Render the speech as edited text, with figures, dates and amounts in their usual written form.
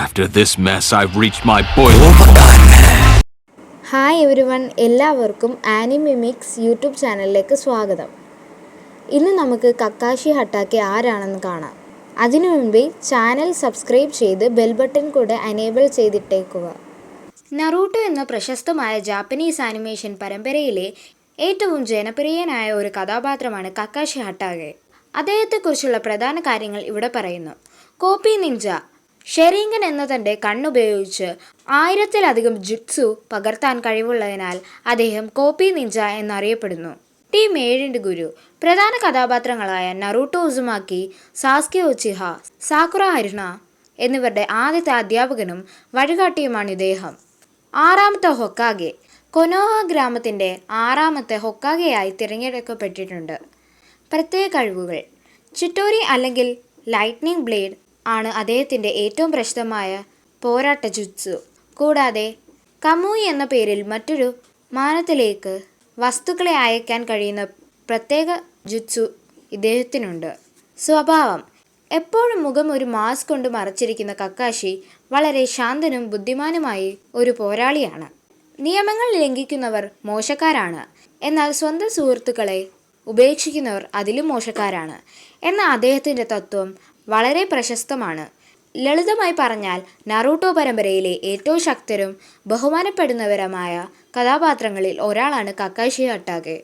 After this mess, I've reached my boiling point. Hi everyone, എല്ലാവർക്കും ആനിമിമിക്സ് YouTube ചാനലിലേക്ക് സ്വാഗതം. ഇന്ന് നമുക്ക് കക്കാഷി ഹട്ടാക്കെ ആരാണെന്ന് കാണാം. അതിനു മുൻപേ ചാനൽ സബ്സ്ക്രൈബ് ചെയ്ത് ബെൽ ബട്ടൺ കൂടെ എനേബിൾ ചെയ്തിട്ടേക്കുക. നറൂട്ടോ എന്ന പ്രശസ്തമായ ജാപ്പനീസ് ആനിമേഷൻ പരമ്പരയിലെ ഏറ്റവും ജനപ്രിയനായ ഒരു കഥാപാത്രമാണ് കക്കാഷി ഹട്ടാക്കെ. അദ്ദേഹത്തെക്കുറിച്ചുള്ള പ്രധാന കാര്യങ്ങൾ ഇവിടെ പറയുന്നു. കോപ്പി നിഞ്ച ഷെറിംഗൻ എന്ന തൻ്റെ കണ്ണുപയോഗിച്ച് 1000-ലധികം ജുട്സു പകർത്താൻ കഴിവുള്ളതിനാൽ അദ്ദേഹം കോപ്പി നിഞ്ച എന്നറിയപ്പെടുന്നു. ടീം 7ന്റെ ഗുരു പ്രധാന കഥാപാത്രങ്ങളായ നറൂട്ടോ ഉസുമാക്കി, സാസ്കെ ഉച്ചിഹ, സാക്കുറ ഹരുന എന്നിവരുടെ ആദ്യത്തെ അധ്യാപകനും വഴികാട്ടിയുമാണ് ഇദ്ദേഹം. 6ാമത്തെ ഹൊക്കാഗെ കൊനോഹ ഗ്രാമത്തിൻ്റെ 6ാമത്തെ ഹൊക്കാഗെയായി തിരഞ്ഞെടുക്കപ്പെട്ടിട്ടുണ്ട്. പ്രത്യേക കഴിവുകൾ: ചിറ്റോരി അല്ലെങ്കിൽ ലൈറ്റ്നിങ് ബ്ലേഡ് ആണ് അദ്ദേഹത്തിൻ്റെ ഏറ്റവും പ്രസിദ്ധമായ പോരാട്ട ജുത്സു. കൂടാതെ കമുയി എന്ന പേരിൽ മറ്റൊരു മാനത്തിലേക്ക് വസ്തുക്കളെ അയക്കാൻ കഴിയുന്ന പ്രത്യേക ജുത്സു ഇദ്ദേഹത്തിനുണ്ട്. സ്വഭാവം: എപ്പോഴും മുഖം ഒരു മാസ്ക് കൊണ്ട് മറച്ചിരിക്കുന്ന കക്കാഷി വളരെ ശാന്തനും ബുദ്ധിമാനുമായി ഒരു പോരാളിയാണ്. നിയമങ്ങൾ ലംഘിക്കുന്നവർ മോശക്കാരാണ്, എന്നാൽ സ്വന്തം സുഹൃത്തുക്കളെ ഉപേക്ഷിക്കുന്നവർ അതിലും മോശക്കാരാണ് എന്ന അദ്ദേഹത്തിൻ്റെ തത്വം വളരെ പ്രശസ്തമാണ്. ലളിതമായി പറഞ്ഞാൽ നറൂട്ടോ പരമ്പരയിലെ ഏറ്റവും ശക്തരും ബഹുമാനപ്പെടുന്നവരുമായ കഥാപാത്രങ്ങളിൽ ഒരാളാണ് കക്കാഷി ഹട്ടാക്കെ.